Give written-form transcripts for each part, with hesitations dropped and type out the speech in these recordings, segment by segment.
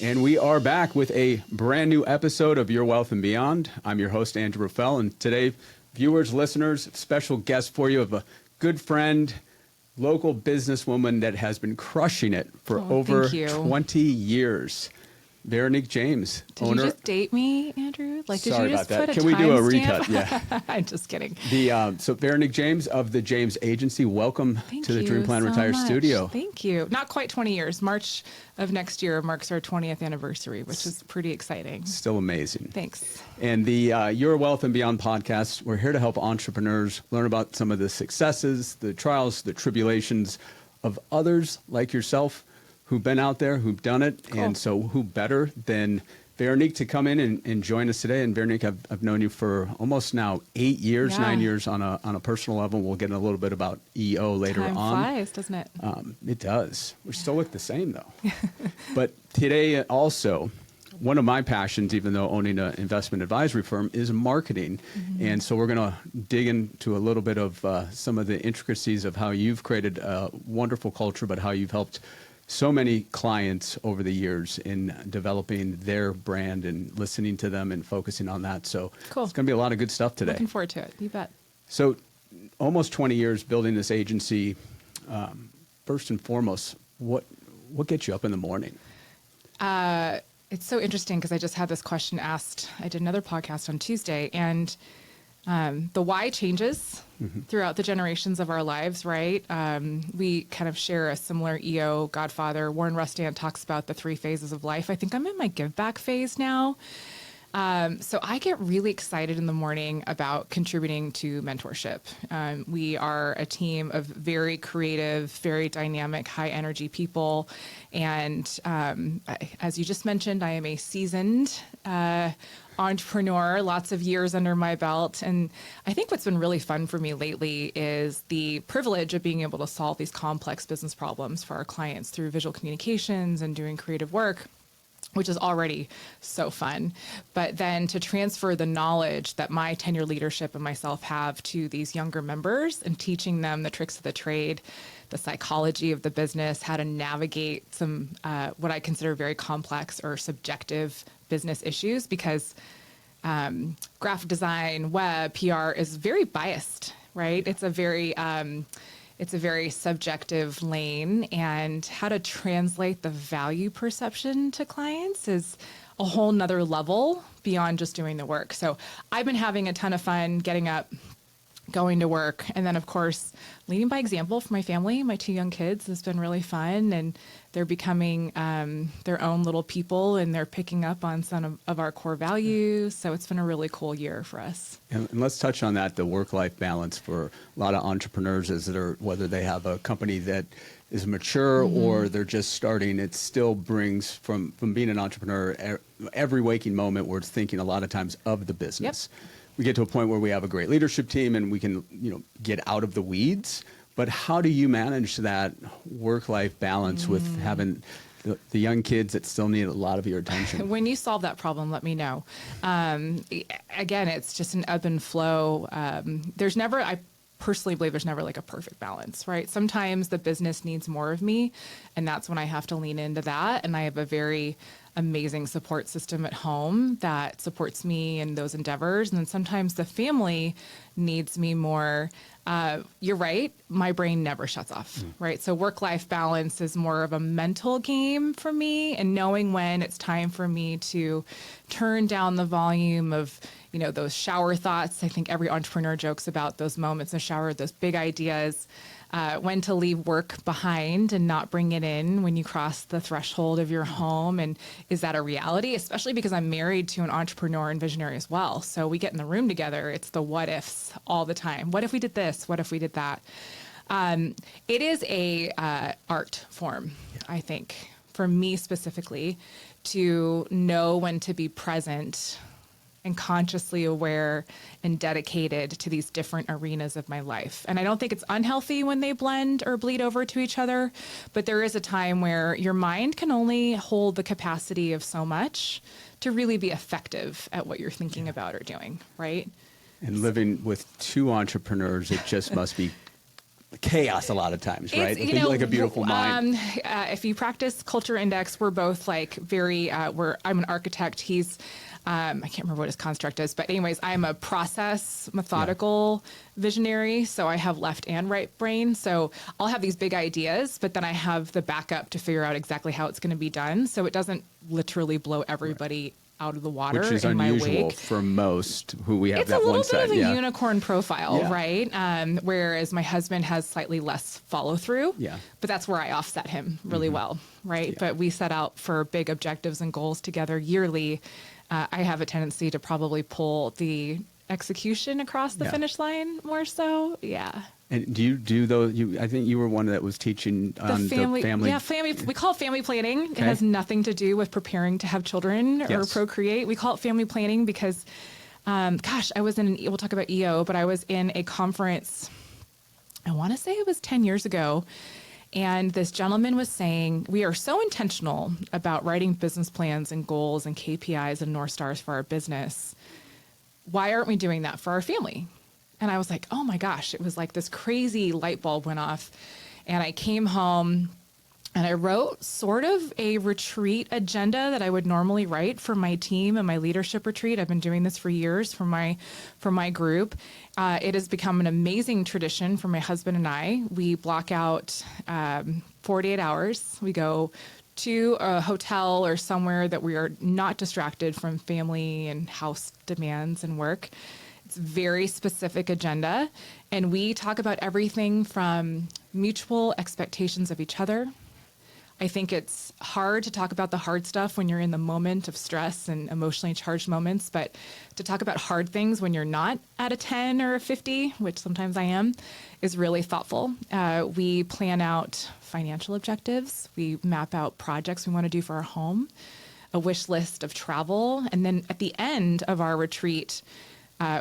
And we are back with a brand new episode of Your Wealth and Beyond. I'm your host, Andrew Raffel, and today, viewers, listeners, special guest for you of a good friend, local businesswoman that has been crushing it for over 20 years. Veronique James, Did you just date me, Andrew? Like, did Sorry you just about that. put a Can we do a timestamp? recut? Yeah. I'm just kidding. So Veronique James of the James Agency, welcome to the Dream Plan so Retire much. studio. Thank you. Not quite 20 years. March of next year marks our 20th anniversary, which is pretty exciting. Still amazing. Thanks. And the Your Wealth and Beyond podcast, we're here to help entrepreneurs learn about some of the successes, the trials, the tribulations of others like yourself who've been out there, who've done it. Cool. And so who better than Veronique to come in and join us today. And Veronique, I've known you for almost now 8 years, 9 years on a personal level. We'll get in a little bit about EO later on. Time flies, doesn't it? It does. We still look the same, though. But today also, one of my passions, even though owning an investment advisory firm, is marketing. Mm-hmm. And so we're going to dig into a little bit of some of the intricacies of how you've created a wonderful culture, but how you've helped so many clients over the years in developing their brand and listening to them and focusing on that. So cool. It's going to be a lot of good stuff today. Looking forward to it. You bet. So almost 20 years building this agency. First and foremost, what gets you up in the morning? It's so interesting because I just had this question asked. I did another podcast on Tuesday, and the why changes throughout the generations of our lives, right? We kind of share a similar EO godfather. Warren Rustand talks about the 3 phases of life. I think I'm in my give back phase now. So I get really excited in the morning about contributing to mentorship. We are a team of very creative, very dynamic, high energy people. And as you just mentioned, I am a seasoned entrepreneur, lots of years under my belt. And I think what's been really fun for me lately is the privilege of being able to solve these complex business problems for our clients through visual communications and doing creative work, which is already so fun. But then to transfer the knowledge that my tenure leadership and myself have to these younger members and teaching them the tricks of the trade, the psychology of the business, how to navigate some what I consider very complex or subjective business issues, because graphic design, web, PR is very biased, right? It's a very subjective lane, and how to translate the value perception to clients is a whole nother level beyond just doing the work. So I've been having a ton of fun getting up, going to work, and then of course leading by example for my family. My 2 young kids has been really fun, and they're becoming their own little people, and they're picking up on some of our core values. So it's been a really cool year for us. And let's touch on that, the work-life balance for a lot of entrepreneurs, whether they have a company that is mature or they're just starting. It still brings from being an entrepreneur every waking moment where it's thinking a lot of times of the business. Yep. We get to a point where we have a great leadership team and we can, get out of the weeds. But how do you manage that work-life balance with having the young kids that still need a lot of your attention? When you solve that problem, let me know. Again, it's just an ebb and flow. I personally believe there's never like a perfect balance, right? Sometimes the business needs more of me, and that's when I have to lean into that. And I have a very amazing support system at home that supports me in those endeavors. And then sometimes the family needs me more. You're right. My brain never shuts off, right? So work-life balance is more of a mental game for me, and knowing when it's time for me to turn down the volume of, those shower thoughts. I think every entrepreneur jokes about those moments in the shower, those big ideas. When to leave work behind and not bring it in when you cross the threshold of your home. And is that a reality? Especially because I'm married to an entrepreneur and visionary as well. So we get in the room together. It's the what ifs all the time. What if we did this? What if we did that? It is a art form, I think, for me specifically, to know when to be present and consciously aware and dedicated to these different arenas of my life. And I don't think it's unhealthy when they blend or bleed over to each other, but there is a time where your mind can only hold the capacity of so much to really be effective at what you're thinking about or doing, right? And living with 2 entrepreneurs, it just must be chaos a lot of times, right? It's, you know, Like a beautiful mind. If you practice Culture Index, we're both like very, I'm an architect. He's, I can't remember what his construct is, but anyways, I'm a process, methodical visionary. So I have left and right brain. So I'll have these big ideas, but then I have the backup to figure out exactly how it's going to be done. So it doesn't literally blow everybody out of the water Which is in my unusual wake. for most who we have It's that a little one bit side. of a unicorn profile, Yeah. right? Whereas my husband has slightly less follow through. Yeah. But that's where I offset him really well, right? Yeah. But we set out for big objectives and goals together yearly. I have a tendency to probably pull the execution across the Yeah. finish line more so. Yeah. And do you do those? I think you were one that was teaching on the family. Yeah, family. We call it family planning. Okay. It has nothing to do with preparing to have children or Yes. procreate. We call it family planning because, I was we'll talk about EO, but I was in a conference, I want to say it was 10 years ago. And this gentleman was saying, we are so intentional about writing business plans and goals and KPIs and North Stars for our business. Why aren't we doing that for our family? And I was like, oh my gosh, it was like this crazy light bulb went off. And I came home and I wrote sort of a retreat agenda that I would normally write for my team and my leadership retreat. I've been doing this for years for my group. It has become an amazing tradition for my husband and I. We block out 48 hours. We go to a hotel or somewhere that we are not distracted from family and house demands and work. It's very specific agenda. And we talk about everything from mutual expectations of each other. I think it's hard to talk about the hard stuff when you're in the moment of stress and emotionally charged moments, but to talk about hard things when you're not at a 10 or a 50, which sometimes I am, is really thoughtful. We plan out financial objectives. We map out projects we want to do for our home, a wish list of travel. And then at the end of our retreat,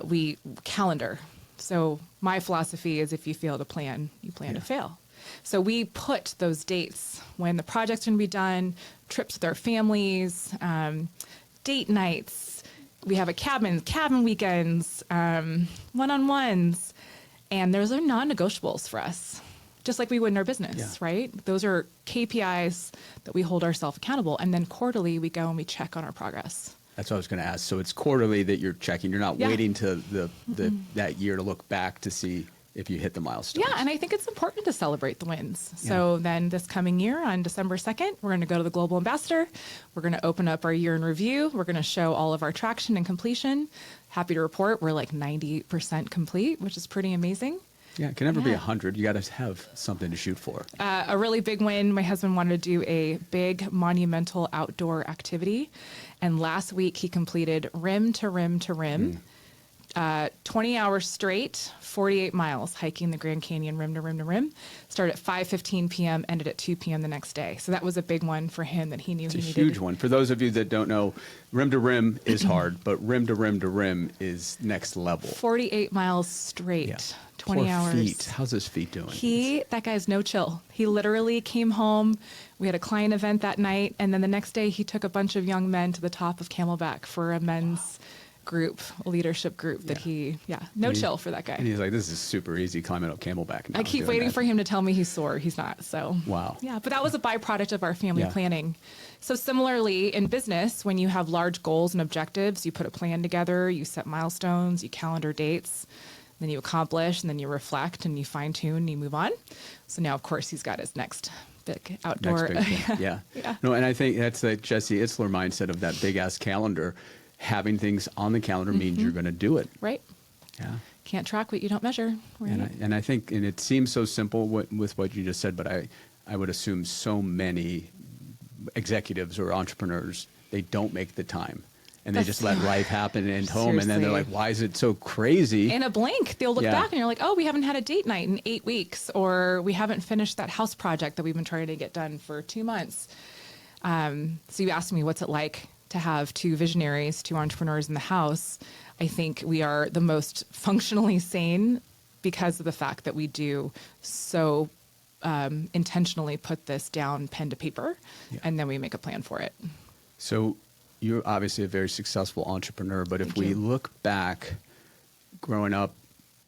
we calendar. So my philosophy is if you fail to plan, you plan to fail. So we put those dates when the project's going to be done, trips with our families, date nights. We have a cabin weekends, one-on-ones, and those are non-negotiables for us, just like we would in our business, right? Those are KPIs that we hold ourselves accountable, and then quarterly we go and we check on our progress. That's what I was going to ask. So it's quarterly that you're checking. You're not waiting to that year to look back to see if you hit the milestones. Yeah, and I think it's important to celebrate the wins. So then this coming year on December 2nd, we're going to go to the Global Ambassador. We're going to open up our year in review. We're going to show all of our traction and completion. Happy to report we're like 90% complete, which is pretty amazing. Yeah, it can never be 100. You got to have something to shoot for. A really big win. My husband wanted to do a big monumental outdoor activity. And last week he completed rim to rim to rim. 20 hours straight, 48 miles hiking the Grand Canyon rim to rim to rim. Started at 5:15 p.m., ended at 2 p.m. the next day. So that was a big one for him that he knew It's he a needed. huge one. For those of you that don't know, rim to rim is hard, but rim to rim to rim is next level. 48 miles straight, 20 Poor hours. feet. How's his feet doing? That guy's no chill. He literally came home. We had a client event that night. And then the next day he took a bunch of young men to the top of Camelback for a men's group, a leadership group that chill for that guy. And he's like, this is super easy climbing up Camelback now. I keep waiting for him to tell me he's sore. He's not. So Wow. Yeah, but that was a byproduct of our family Yeah. planning. So similarly in business, when you have large goals and objectives, you put a plan together, you set milestones, you calendar dates, then you accomplish, and then you reflect and you fine tune and you move on. So now, of course, he's got his next big outdoor. Next big thing. Yeah. No, and I think that's the Jesse Itzler mindset of that big ass calendar. Having things on the calendar means you're going to do it. Right. Yeah. Can't track what you don't measure. Right. And I think, and it seems so simple with what you just said, but I would assume so many executives or entrepreneurs, they don't make the time. And they just let life happen and home. And then they're like, why is it so crazy? In a blink, they'll look back and you're like, oh, we haven't had a date night in 8 weeks, or we haven't finished that house project that we've been trying to get done for 2 months. So you asked me, what's it like to have two visionaries, two entrepreneurs in the house? I think we are the most functionally sane because of the fact that we do so intentionally put this down pen to paper, and then we make a plan for it. So you're obviously a very successful entrepreneur, but if Thank we you. look back growing up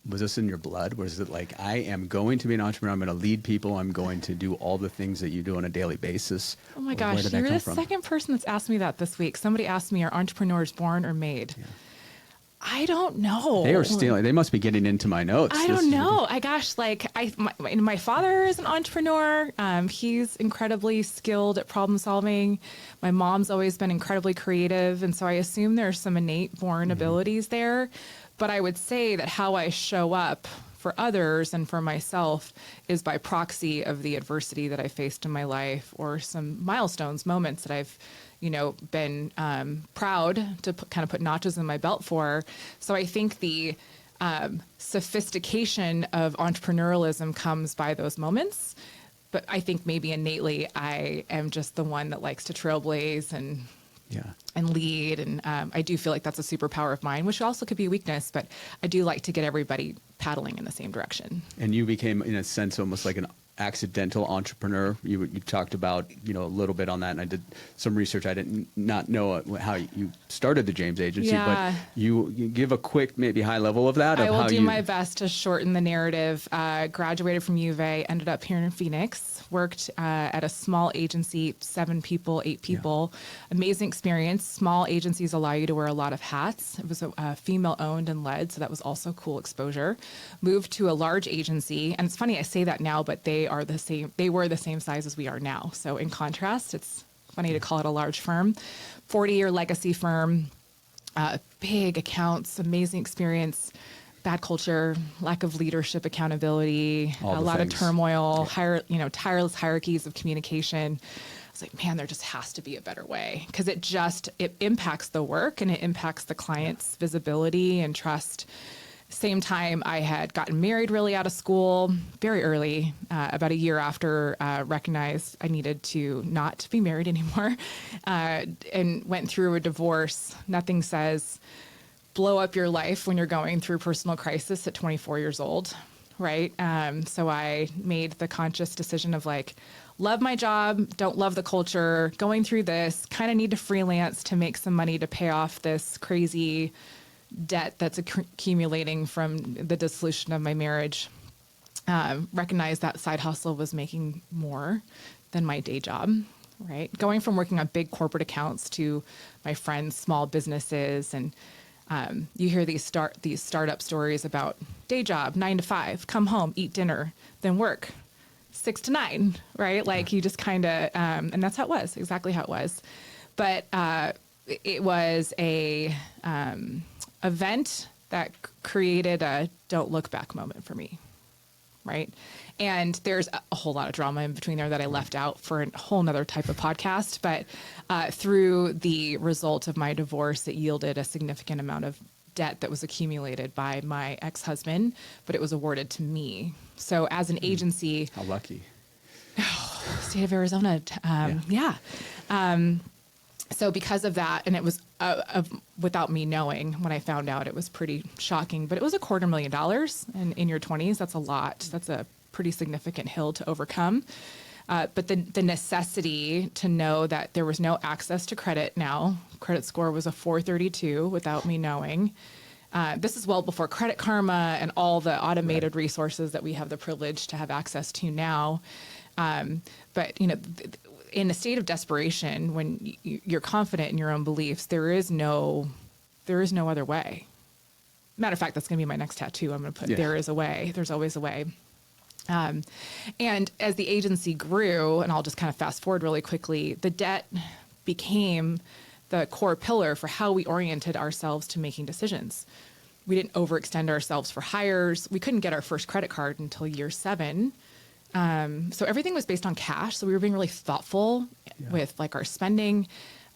was this in your blood? Was it like, I am going to be an entrepreneur, I'm going to lead people, I'm going to do all the things that you do on a daily basis? Oh my Or gosh, where did that you're come the from? second person that's asked me that this week. Somebody asked me, are entrepreneurs born or made? Yeah. I don't know. They are stealing. They must be getting into my notes. I This don't is know. My father is an entrepreneur. He's incredibly skilled at problem solving. My mom's always been incredibly creative. And so I assume there's some innate born abilities there. But I would say that how I show up for others and for myself is by proxy of the adversity that I faced in my life or some milestones, moments that I've been proud to kind of put notches in my belt for. So I think the sophistication of entrepreneurialism comes by those moments. But I think maybe innately I am just the one that likes to trailblaze and lead. And I do feel like that's a superpower of mine, which also could be a weakness, but I do like to get everybody paddling in the same direction. And you became, in a sense, almost like an accidental entrepreneur. You talked about, a little bit on that, and I did some research. I did not know how you started the James Agency, Yeah. but you give a quick, maybe high level of that. I will do my best to shorten the narrative. Graduated from UVA, ended up here in Phoenix, worked at a small agency, 7 people, 8 people. Amazing experience. Small agencies allow you to wear a lot of hats. It was female owned and led, so that was also cool exposure. Moved to a large agency, and it's funny I say that now, but they were the same size as we are now. So in contrast, it's funny to call it a large firm. 40-year legacy firm, big accounts, amazing experience, bad culture, lack of leadership, accountability, a lot of turmoil, tireless hierarchies of communication. I was like, man, there just has to be a better way, because it impacts the work and it impacts the client's visibility and trust. Same time, I had gotten married really out of school very early, about a year after recognized I needed to not be married anymore, and went through a divorce. Nothing says blow up your life when you're going through personal crisis at 24 years old, right? So I made the conscious decision of love my job, don't love the culture, going through this, kind of need to freelance to make some money to pay off this crazy debt that's accumulating from the dissolution of my marriage. Recognized that side hustle was making more than my day job, right? Going from working on big corporate accounts to my friends' small businesses. And you hear these startup stories about day job, 9 to 5, come home, eat dinner, then work 6 to 9, right? You just kind of, and that's how it was, exactly how it was. But it was a event that created a don't look back moment for me, right? And there's a whole lot of drama in between there that I left out for a whole nother type of podcast. But through the result of my divorce, it yielded a significant amount of debt that was accumulated by my ex-husband, but it was awarded to me. So as an agency... How lucky. State of Arizona. So because of that, and it was without me knowing, when I found out, it was pretty shocking, but it was $250,000. And in your 20s, that's a lot. That's a pretty significant hill to overcome. But the necessity to know that there was no access to credit now. Credit score was a 432 without me knowing. This is well before Credit Karma and all the automated resources that we have the privilege to have access to now. But, in a state of desperation, when you're confident in your own beliefs, there is no other way. Matter of fact, that's going to be my next tattoo. I'm going to put, there is a way. There's always a way. And as the agency grew, and I'll just kind of fast forward really quickly, the debt became the core pillar for how we oriented ourselves to making decisions. We didn't overextend ourselves for hires. We couldn't get our first credit card until year 7. So everything was based on cash. So we were being really thoughtful with our spending.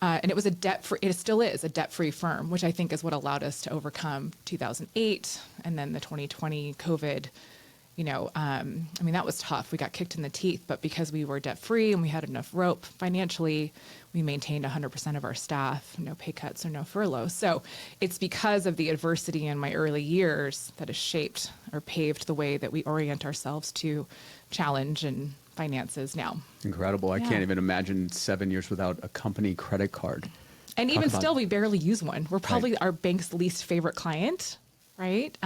And it was it still is a debt-free firm, which I think is what allowed us to overcome 2008 and then the 2020 COVID. That was tough. We got kicked in the teeth, but because we were debt-free and we had enough rope financially, we maintained 100% of our staff, no pay cuts or no furloughs. So it's because of the adversity in my early years that has shaped or paved the way that we orient ourselves to challenge and finances now. Incredible. I can't even imagine 7 years without a company credit card. And even still, we barely use one. We're probably our bank's least favorite client. right?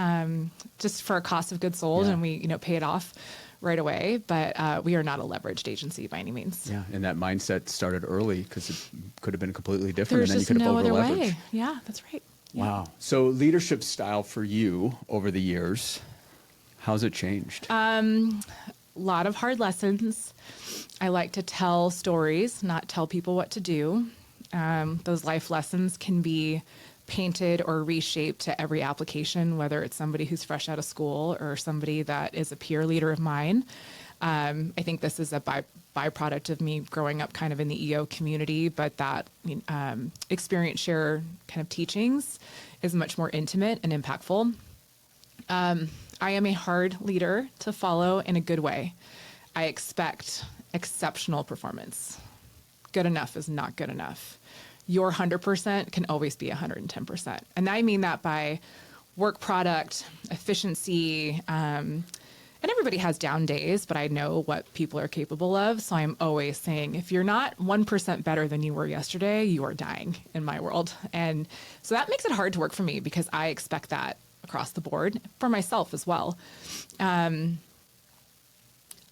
Just for a cost of goods sold, Yeah. and we, pay it off right away. But we are not a leveraged agency by any means. Yeah, and that mindset started early because it could have been completely different, There's and then you just could have no other over-leveraged. way. Yeah, that's right. Yeah. Wow. So leadership style for you over the years, how's it changed? Lot of hard lessons. I like to tell stories, not tell people what to do. Those life lessons can be painted or reshaped to every application, whether it's somebody who's fresh out of school or somebody that is a peer leader of mine. I think this is a byproduct of me growing up kind of in the EO community, but that experience share kind of teachings is much more intimate and impactful. I am a hard leader to follow in a good way. I expect exceptional performance. Good enough is not good enough. Your 100% can always be 110%. And I mean that by work product, efficiency, and everybody has down days, but I know what people are capable of. So I'm always saying, if you're not 1% better than you were yesterday, you are dying in my world. And so that makes it hard to work for me because I expect that across the board for myself as well.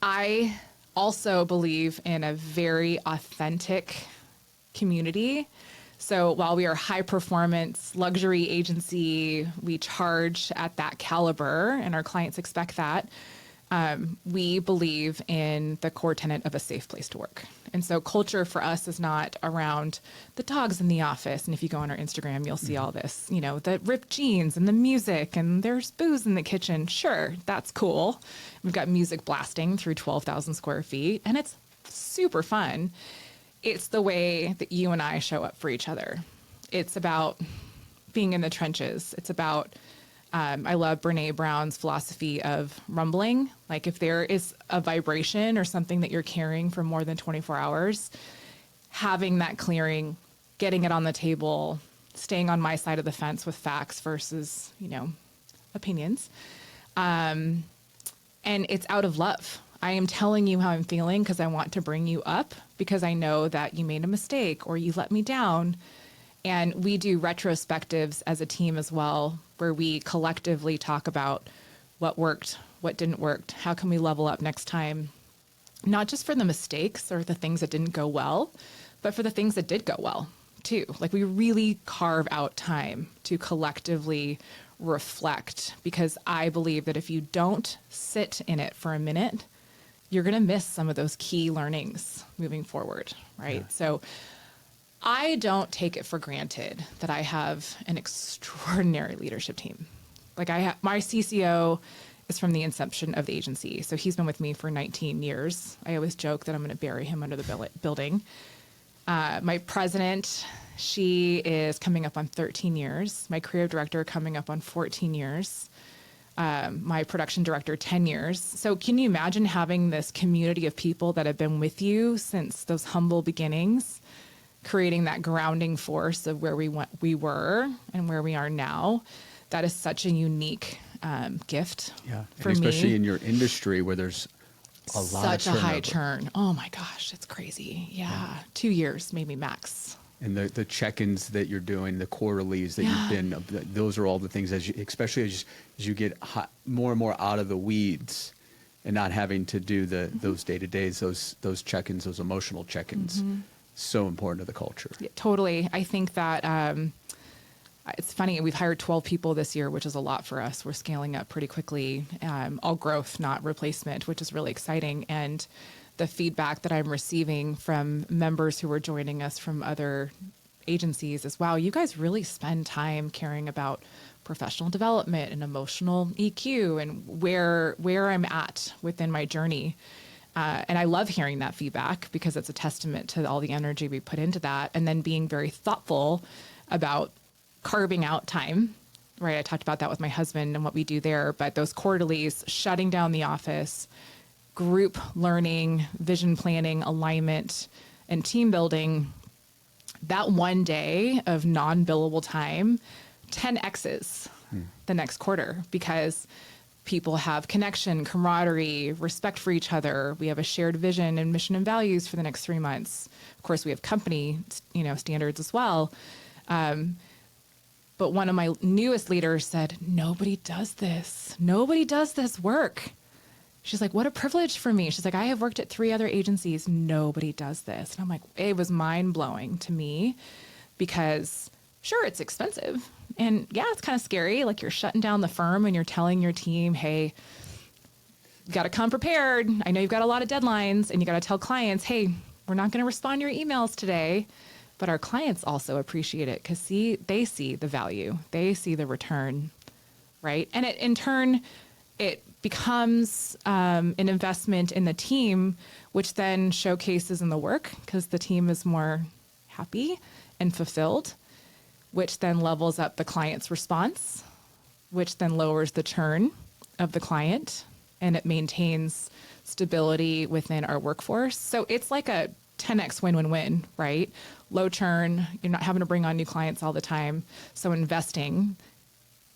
I also believe in a very authentic community. So while we are high performance luxury agency, we charge at that caliber and our clients expect that. We believe in the core tenet of a safe place to work. And so culture for us is not around the dogs in the office. And if you go on our Instagram, you'll see all this, the ripped jeans and the music and there's booze in the kitchen. Sure, that's cool. We've got music blasting through 12,000 square feet and it's super fun. It's the way that you and I show up for each other. It's about being in the trenches. It's about I love Brene Brown's philosophy of rumbling. Like if there is a vibration or something that you're carrying for more than 24 hours, having that clearing, getting it on the table, staying on my side of the fence with facts versus, opinions. And it's out of love. I am telling you how I'm feeling because I want to bring you up because I know that you made a mistake or you let me down. And we do retrospectives as a team as well, where we collectively talk about what worked, what didn't work, how can we level up next time, not just for the mistakes or the things that didn't go well, but for the things that did go well too. Like we really carve out time to collectively reflect because I believe that if you don't sit in it for a minute, you're going to miss some of those key learnings moving forward, right? Yeah. So I don't take it for granted that I have an extraordinary leadership team. Like my CCO is from the inception of the agency. So he's been with me for 19 years. I always joke that I'm going to bury him under the building. My president, she is coming up on 13 years. My creative director coming up on 14 years. My production director, 10 years. So can you imagine having this community of people that have been with you since those humble beginnings, creating that grounding force of where we were and where we are now? That is such a unique gift for and especially me. in your industry where there's a lot Such of a high turnover. churn. Oh my gosh, it's crazy. Yeah. 2 years, maybe max. And the check-ins that you're doing, the quarterlies that you've been, those are all the things especially as you get more and more out of the weeds and not having to do those day-to-days, those check-ins, those emotional check-ins. So important to the culture. Yeah, totally. I think that it's funny. We've hired 12 people this year, which is a lot for us. We're scaling up pretty quickly, all growth, not replacement, which is really exciting. And the feedback that I'm receiving from members who are joining us from other agencies is, wow, you guys really spend time caring about professional development and emotional EQ and where I'm at within my journey. And I love hearing that feedback because it's a testament to all the energy we put into that. And then being very thoughtful about carving out time, right? I talked about that with my husband and what we do there, but those quarterlies, shutting down the office, group learning, vision planning, alignment, and team building, that one day of non-billable time, 10X's the next quarter because people have connection, camaraderie, respect for each other. We have a shared vision and mission and values for the next 3 months. Of course, we have company, standards as well. But But one of my newest leaders said, nobody does this. Nobody does this work. She's like, what a privilege for me. She's like, I have worked at 3 other agencies. Nobody does this. And I'm like, it was mind blowing to me because sure, it's expensive. And yeah, it's kind of scary. Like you're shutting down the firm and you're telling your team, hey, you got to come prepared. I know you've got a lot of deadlines and you got to tell clients, hey, we're not going to respond to your emails today. But our clients also appreciate it because they see the value. They see the return, right? And in turn, it becomes an investment in the team, which then showcases in the work because the team is more happy and fulfilled, which then levels up the client's response, which then lowers the churn of the client, and it maintains stability within our workforce. So it's like a 10x win-win-win, right? Low churn, you're not having to bring on new clients all the time. So investing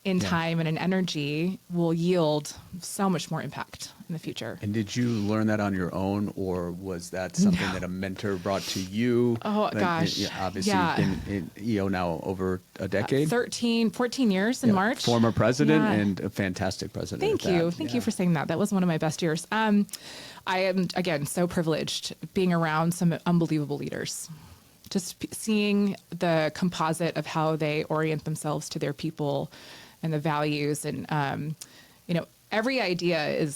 in time and in energy will yield so much more impact in the future. And did you learn that on your own, or was that something that a mentor brought to you? Oh, gosh. Obviously, Yeah. you've been in EO now over a decade. 14 years in March. Former president Yeah. and a fantastic president. Thank you. Thank you for saying that. That was one of my best years. I am, again, so privileged being around some unbelievable leaders. Just seeing the composite of how they orient themselves to their people and the values. And, every idea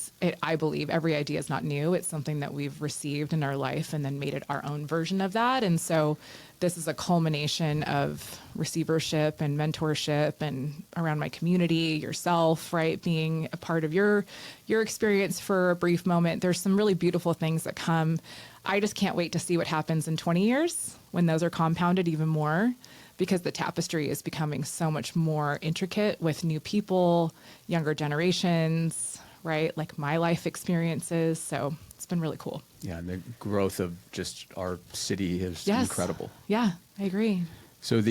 I believe every idea is not new. It's something that we've received in our life and then made it our own version of that. And so this is a culmination of receivership and mentorship and around my community, yourself, right? Being a part of your experience for a brief moment. There's some really beautiful things that come. I just can't wait to see what happens in 20 years when those are compounded even more, because the tapestry is becoming so much more intricate with new people, younger generations, right? Like my life experiences. So it's been really cool. Yeah, and the growth of just our city is incredible. Yeah, I agree. So on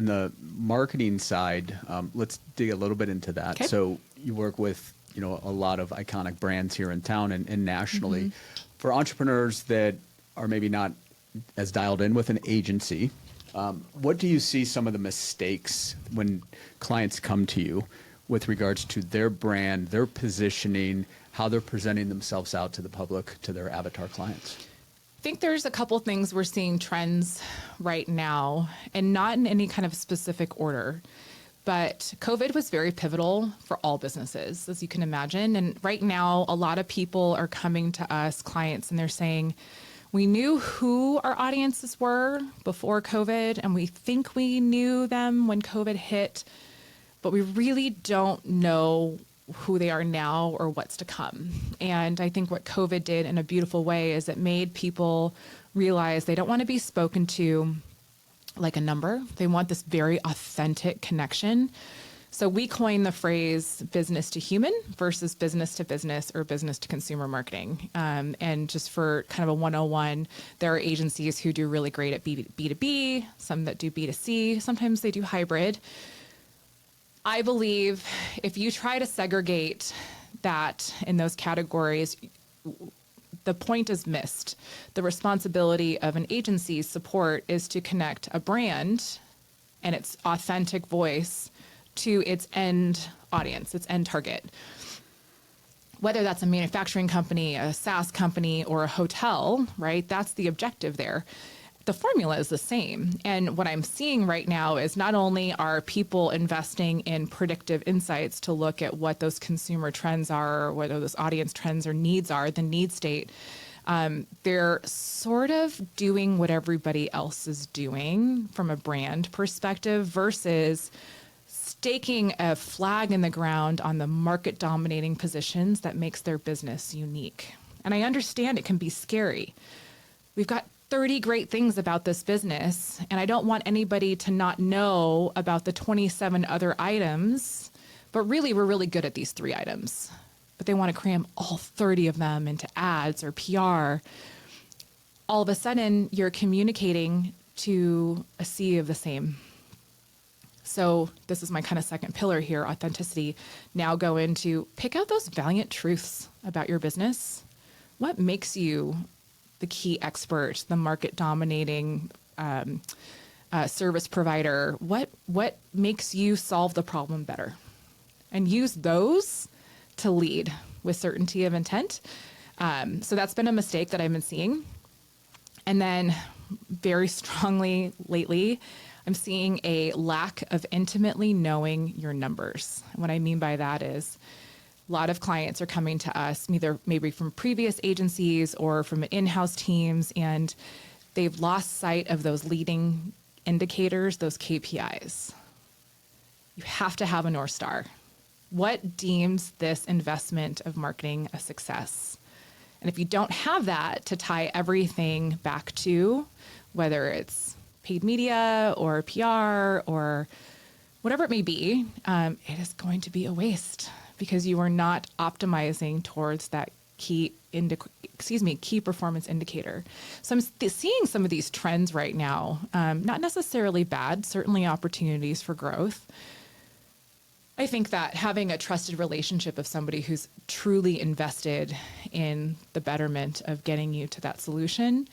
the marketing side, let's dig a little bit into that. Okay. So you work with a lot of iconic brands here in town and nationally. Mm-hmm. For entrepreneurs that are maybe not as dialed in with an agency, what do you see some of the mistakes when clients come to you with regards to their brand, their positioning, how they're presenting themselves out to the public, to their avatar clients? I think there's a couple things we're seeing trends right now, and not in any kind of specific order. But COVID was very pivotal for all businesses, as you can imagine. And right now, a lot of people are coming to us, clients, and they're saying, we knew who our audiences were before COVID, and we think we knew them when COVID hit, but we really don't know who they are now or what's to come. And I think what COVID did in a beautiful way is it made people realize they don't want to be spoken to like a number. They want this very authentic connection. So we coined the phrase business to human versus business to business or business to consumer marketing. And just for kind of a 101, there are agencies who do really great at B2B, some that do B2C, sometimes they do hybrid. I believe if you try to segregate that in those categories, the point is missed. The responsibility of an agency's support is to connect a brand and its authentic voice to its end audience, its end target. Whether that's a manufacturing company, a SaaS company, or a hotel, right? That's the objective there. The formula is the same. And what I'm seeing right now is not only are people investing in predictive insights to look at what those consumer trends are, or what those audience trends or needs are, the need state, they're sort of doing what everybody else is doing from a brand perspective versus staking a flag in the ground on the market dominating positions that makes their business unique. And I understand it can be scary. We've got 30 great things about this business, and I don't want anybody to not know about the 27 other items, but really we're really good at these 3 items. But they want to cram all 30 of them into ads or PR. All of a sudden, you're communicating to a sea of the same. So this is my kind of second pillar here, authenticity. Now go into pick out those valiant truths about your business. What makes you the key expert, the market dominating service provider, what makes you solve the problem better? And use those to lead with certainty of intent. So that's been a mistake that I've been seeing. And then very strongly lately, I'm seeing a lack of intimately knowing your numbers. And what I mean by that is a lot of clients are coming to us, either maybe from previous agencies or from in-house teams, and they've lost sight of those leading indicators, those KPIs. You have to have a North Star. What deems this investment of marketing a success? And if you don't have that to tie everything back to, whether it's paid media or PR or whatever it may be, it is going to be a waste because you are not optimizing towards that key performance indicator. So I'm seeing some of these trends right now, not necessarily bad, certainly opportunities for growth. I think that having a trusted relationship of somebody who's truly invested in the betterment of getting you to that solution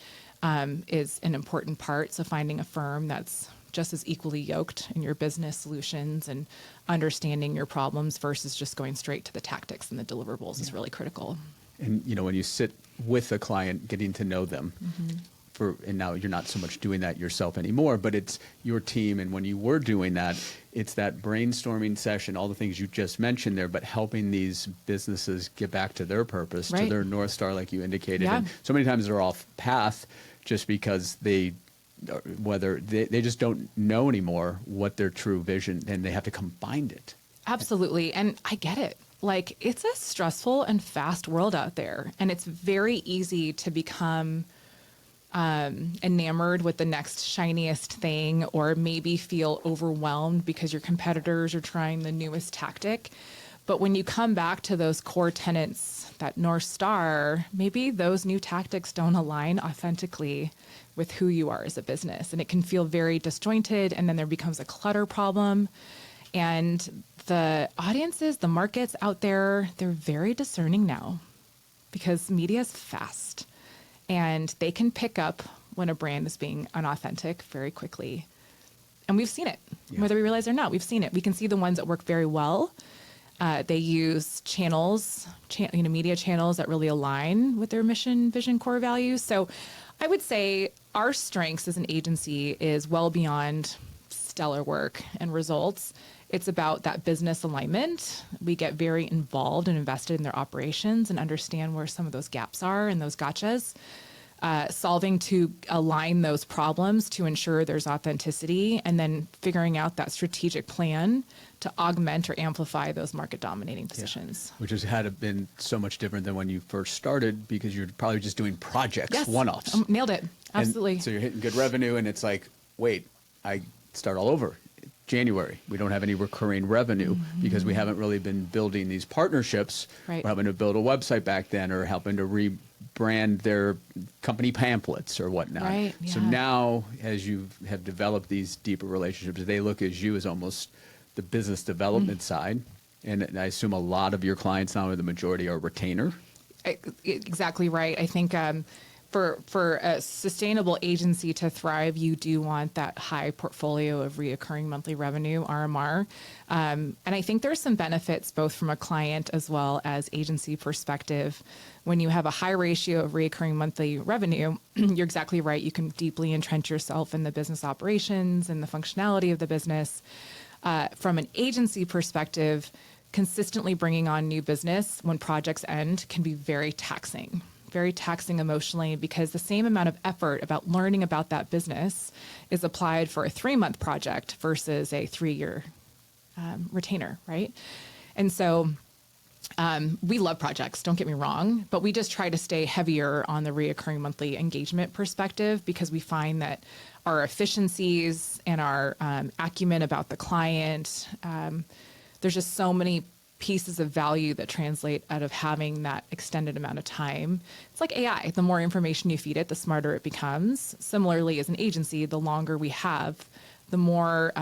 is an important part. So finding a firm that's just as equally yoked in your business solutions and understanding your problems versus just going straight to the tactics and the deliverables is really critical. And, when you sit with a client, getting to know them, and now you're not so much doing that yourself anymore, but it's your team. And when you were doing that, it's that brainstorming session, all the things you just mentioned there, but helping these businesses get back to their purpose, to their North Star, like you indicated. Yeah. And so many times they're off path just because they just don't know anymore what their true vision, and they have to combine it. Absolutely. And I get it. Like, it's a stressful and fast world out there, and it's very easy to become enamored with the next shiniest thing, or maybe feel overwhelmed because your competitors are trying the newest tactic. But when you come back to those core tenets, that North Star, maybe those new tactics don't align authentically with who you are as a business. And it can feel very disjointed, and then there becomes a clutter problem. And the audiences, the markets out there, they're very discerning now because media is fast. And they can pick up when a brand is being unauthentic very quickly. And we've seen it, whether we realize it or not. We've seen it. We can see the ones that work very well. They use channels, media channels that really align with their mission, vision, core values. So I would say our strengths as an agency is well beyond stellar work and results. It's about that business alignment. We get very involved and invested in their operations and understand where some of those gaps are and those gotchas. Solving to align those problems to ensure there's authenticity, and then figuring out that strategic plan to augment or amplify those market dominating positions. Which has been so much different than when you first started, because you're probably just doing projects, one-offs. Nailed it. Absolutely. And so you're hitting good revenue, and it's like, wait, I start all over. January, we don't have any recurring revenue because we haven't really been building these partnerships. Right. We're having to build a website back then, or helping to rebrand their company pamphlets or whatnot. Right, So yeah. now, as you have developed these deeper relationships, they look at you as almost the business development side. And I assume a lot of your clients now, or the majority, are retainer. Exactly right. I think for a sustainable agency to thrive, you do want that high portfolio of reoccurring monthly revenue, RMR. And I think there's some benefits both from a client as well as agency perspective. When you have a high ratio of reoccurring monthly revenue, you're exactly right. You can deeply entrench yourself in the business operations and the functionality of the business. From an agency perspective, consistently bringing on new business when projects end can be very taxing emotionally, because the same amount of effort about learning about that business is applied for a 3-month project versus a 3-year retainer, right? And so we love projects, don't get me wrong, but we just try to stay heavier on the reoccurring monthly engagement perspective, because we find that our efficiencies and our acumen about the client, there's just so many pieces of value that translate out of having that extended amount of time. It's like AI. The more information you feed it, the smarter it becomes. Similarly, as an agency, the longer we have, the more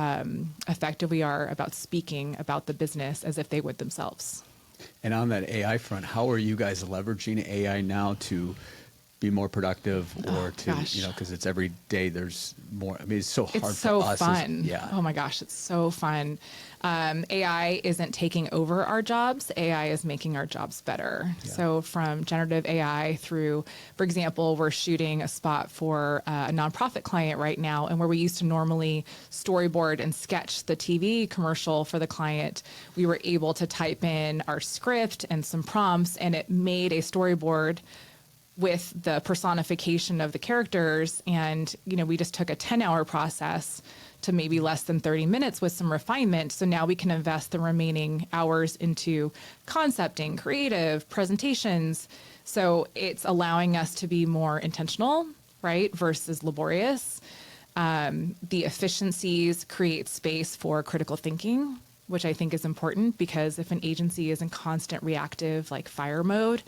effective we are about speaking about the business as if they would themselves. And on that AI front, how are you guys leveraging AI now to be more productive or to, gosh. because it's every day there's more. I mean, it's so hard It's so for us. fun. Yeah. Oh my gosh, it's so fun. AI isn't taking over our jobs. AI is making our jobs better. Yeah. So from generative AI through, for example, we're shooting a spot for a nonprofit client right now, and where we used to normally storyboard and sketch the TV commercial for the client, we were able to type in our script and some prompts, and it made a storyboard with the personification of the characters. And, we just took a 10-hour process to maybe less than 30 minutes with some refinement. So now we can invest the remaining hours into concepting, creative presentations. So it's allowing us to be more intentional, right, versus laborious. The efficiencies create space for critical thinking, which I think is important, because if an agency is in constant reactive, like fire mode,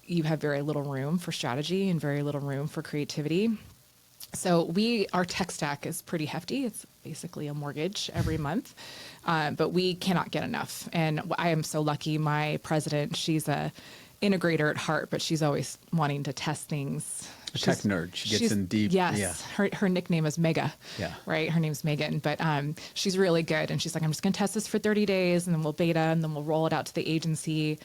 you have very little room for strategy and very little room for creativity. So our tech stack is pretty hefty. It's basically a mortgage every month, but we cannot get enough. And I am so lucky. My president, she's a integrator at heart, but she's always wanting to test things. A tech nerd. She gets in deep. Yes. Yeah. Her nickname is Mega. Yeah. Right. Her name's Megan, but she's really good. And she's like, I'm just going to test this for 30 days and then we'll beta and then we'll roll it out to the agency.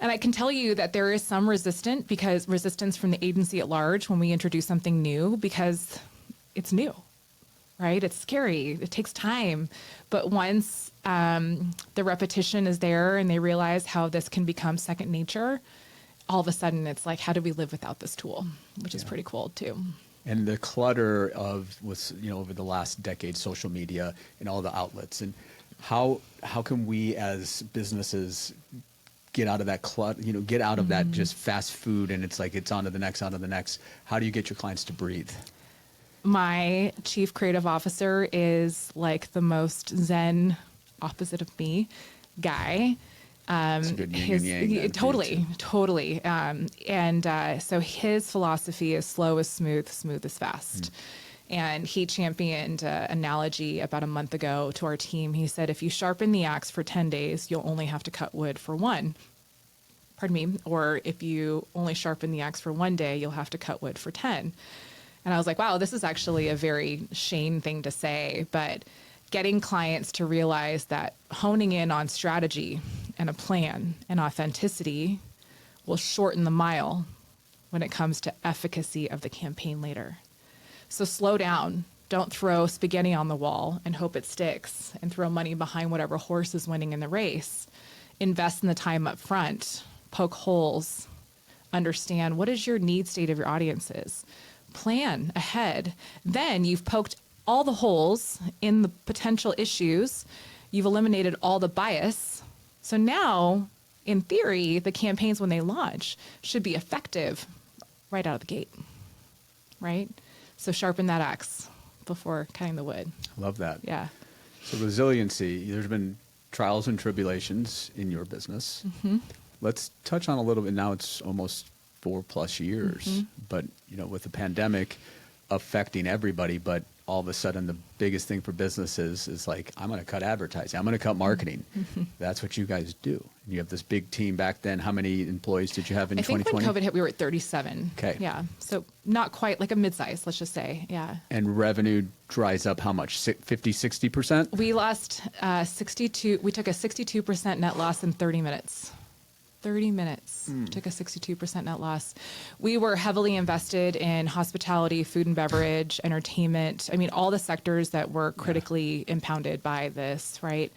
And I can tell you that there is some resistance from the agency at large when we introduce something new, because it's new, right? It's scary. It takes time. But once the repetition is there and they realize how this can become second nature, all of a sudden it's like, how do we live without this tool? Which is pretty cool too. And the clutter of over the last decade, social media and all the outlets, and how can we as businesses get out of that clutter, get out of that just fast food, and it's like it's on to the next. How do you get your clients to breathe? My chief creative officer is like the most zen, opposite of me, guy. It's a good yin and yang then, Totally. So his philosophy is slow is smooth, smooth is fast. And he championed an analogy about a month ago to our team. He said, if you sharpen the axe for 10 days, you'll only have to cut wood for one. Pardon me. Or if you only sharpen the axe for 1 day, you'll have to cut wood for 10. And I was like, wow, this is actually a very Shane thing to say. But getting clients to realize that honing in on strategy and a plan and authenticity will shorten the mile when it comes to efficacy of the campaign later. So slow down. Don't throw spaghetti on the wall and hope it sticks and throw money behind whatever horse is winning in the race. Invest in the time up front. Poke holes. Understand what is your need state of your audiences. Plan ahead. Then you've poked all the holes in the potential issues. You've eliminated all the bias. So now, in theory, the campaigns when they launch should be effective right out of the gate, right? So sharpen that axe before cutting the wood. Love that. Yeah. So resiliency, there's been trials and tribulations in your business. Let's touch on a little bit. Now it's almost 4+ years, but with the pandemic affecting everybody, but all of a sudden the biggest thing for businesses is like, I'm going to cut advertising. I'm going to cut marketing. That's what you guys do. And you have this big team back then. How many employees did you have in 2020? I think when COVID hit, we were at 37. Okay. Yeah. So not quite like a mid-size, let's just say. Yeah. And revenue dries up how much? 50, 60%? We lost 62. We took a 62% net loss in 30 minutes. 30 minutes. Took a 62% net loss. We were heavily invested in hospitality, food and beverage, entertainment. I mean, all the sectors that were critically impounded by this, right?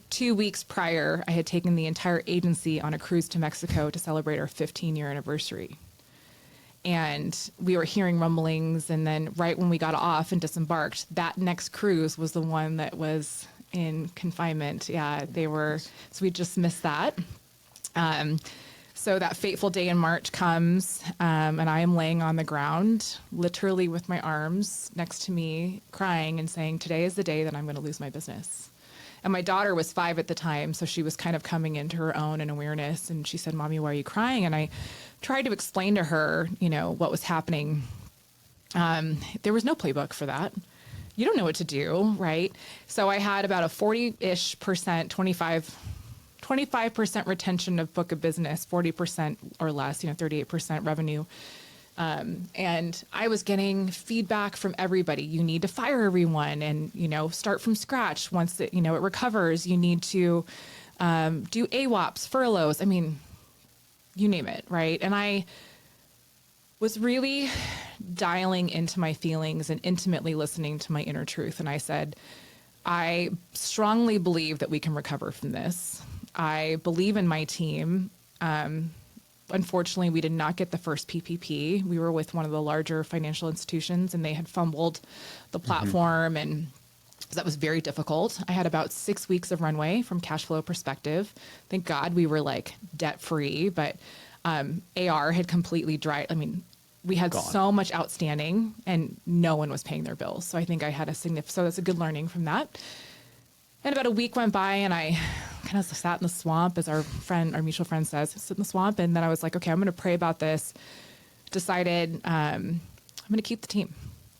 2 weeks prior, I had taken the entire agency on a cruise to Mexico to celebrate our 15-year anniversary. And we were hearing rumblings. And then right when we got off and disembarked, that next cruise was the one that was in confinement. Yeah, they were. So we just missed that. So that fateful day in March comes, and I am laying on the ground, literally with my arms next to me, crying and saying, today is the day that I'm going to lose my business. And my daughter was 5 at the time, so she was kind of coming into her own and awareness. And she said, Mommy, why are you crying? And I tried to explain to her, what was happening. There was no playbook for that. You don't know what to do, right? So I had about a 40-ish%, 25 25% retention of book of business, 40% or less, 38% revenue. And I was getting feedback from everybody. You need to fire everyone and, start from scratch. Once it recovers, you need to do AWOPs, furloughs. I mean, you name it, right? And I was really dialing into my feelings and intimately listening to my inner truth. And I said, I strongly believe that we can recover from this. I believe in my team. Unfortunately, we did not get the first PPP. We were with one of the larger financial institutions and they had fumbled the platform and that was very difficult. I had about 6 weeks of runway from cash flow perspective. Thank God we were like debt free, but AR had completely dried. I mean, we had so much outstanding and no one was paying their bills. So I think I had so that's a good learning from that. And about a week went by and I kind of sat in the swamp, as our mutual friend says, sit in the swamp. And then I was like, okay, I'm going to pray about this. Decided I'm going to keep the team.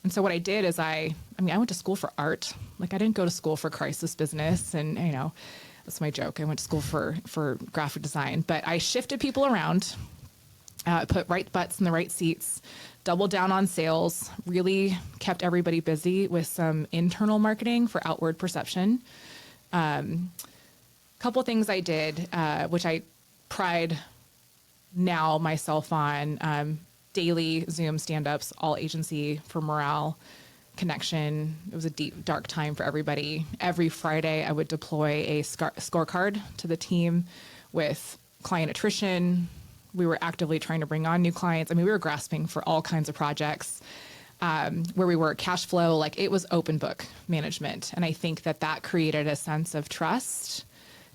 And so what I did is I went to school for art. Like I didn't go to school for crisis business. And, that's my joke. I went to school for graphic design, but I shifted people around, put right butts in the right seats, doubled down on sales, really kept everybody busy with some internal marketing for outward perception. Couple things I did, which I pride now myself on, daily Zoom stand-ups, all agency for morale, connection. It was a deep, dark time for everybody. Every Friday, I would deploy a scorecard to the team with client attrition. We were actively trying to bring on new clients. I mean, we were grasping for all kinds of projects where we were cash flow, like it was open book management. And I think that created a sense of trust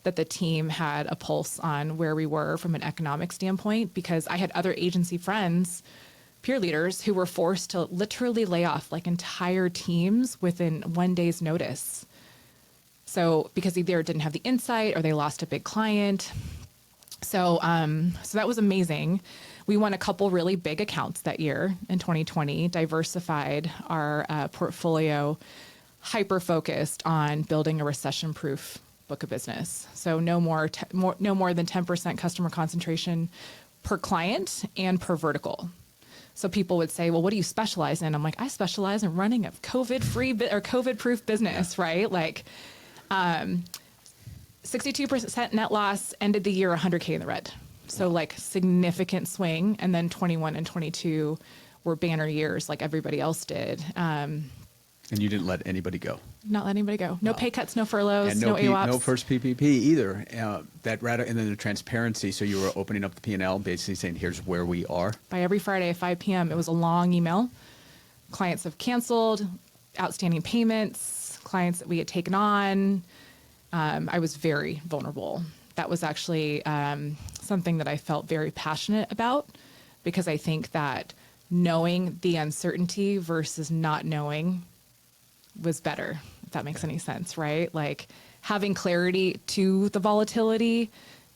that the team had a pulse on where we were from an economic standpoint, because I had other agency friends, peer leaders, who were forced to literally lay off like entire teams within 1 day's notice. So because either didn't have the insight or they lost a big client. So that was amazing. We won a couple really big accounts that year in 2020, diversified our portfolio, hyper-focused on building a recession-proof book of business. So no more than 10% customer concentration per client and per vertical. So people would say, well, what do you specialize in? I'm like, I specialize in running a COVID-free or COVID-proof business, right? Like 62% net loss, ended the year 100K in the red. So like significant swing. And then 21 and 22 were banner years like everybody else did. And you didn't let anybody go. Not let anybody go. No pay cuts, no furloughs, and no AWOPs. No first PPP either. And then the transparency. So you were opening up the P&L, basically saying, here's where we are. By every Friday at 5 p.m., it was a long email. Clients have canceled, outstanding payments, clients that we had taken on. I was very vulnerable. That was actually something that I felt very passionate about, because I think that knowing the uncertainty versus not knowing was better, if that makes any sense, right? Like having clarity to the volatility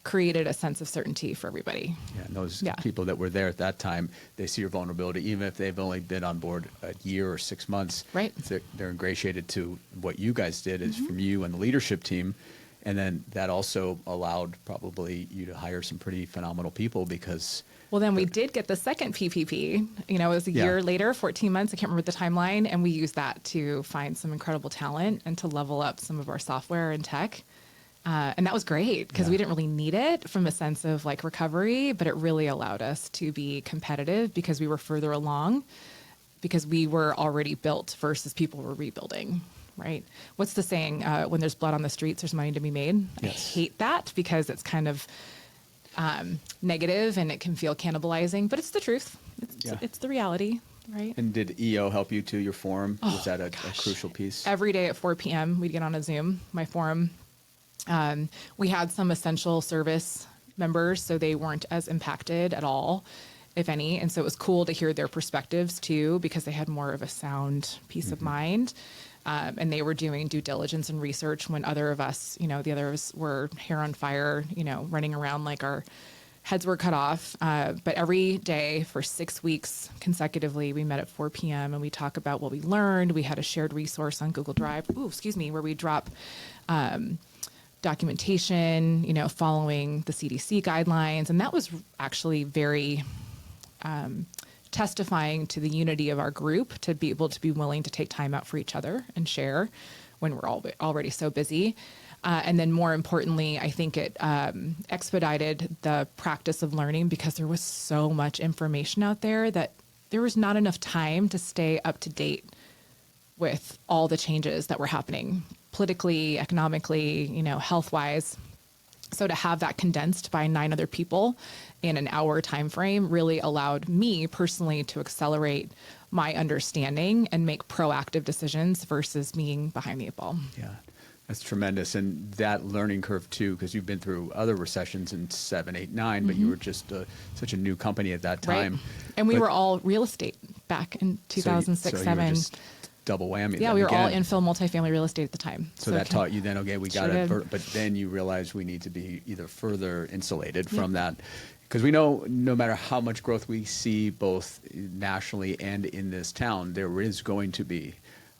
created a sense of certainty for everybody. Yeah, and those people that were there at that time, they see your vulnerability, even if they've only been on board a year or 6 months. Right. They're ingratiated to what you guys did is from you and the leadership team. And then that also allowed probably you to hire some pretty phenomenal people because... Well, then we did get the second PPP, it was a year later, 14 months. I can't remember the timeline. And we used that to find some incredible talent and to level up some of our software and tech. And that was great because we didn't really need it from a sense of like recovery, but it really allowed us to be competitive because we were further along, because we were already built versus people were rebuilding. Right. What's the saying? When there's blood on the streets, there's money to be made. Yes. I hate that because it's kind of negative and it can feel cannibalizing, but it's the truth. It's the reality. Right. And did EO help you to your forum? Was that a crucial piece? Every day at 4 p.m. we'd get on a Zoom, my forum. We had some essential service members, so they weren't as impacted at all, if any. And so it was cool to hear their perspectives too, because they had more of a sound peace of mind. And they were doing due diligence and research when the others were hair on fire, running around like our heads were cut off. But every day for 6 weeks consecutively, we met at 4 p.m. and we talk about what we learned. We had a shared resource on Google Drive, where we drop documentation, following the CDC guidelines. And that was actually very testifying to the unity of our group, to be able to be willing to take time out for each other and share when we're all already so busy. And then more importantly, I think it expedited the practice of learning, because there was so much information out there that there was not enough time to stay up to date with all the changes that were happening politically, economically, health-wise. So to have that condensed by 9 other people in an hour time frame really allowed me personally to accelerate my understanding and make proactive decisions versus being behind the 8 ball. Yeah, that's tremendous. And that learning curve too, because you've been through other recessions in 7, 8, 9, but you were just such a new company at that time. Right. And we were all real estate back in 2006, so 7. You were just double whammy. Yeah, we were all infill multifamily real estate at the time. So that taught you then, okay, we got Sure it. did. But then you realize we need to be either further insulated from that. Because we know no matter how much growth we see both nationally and in this town, there is going to be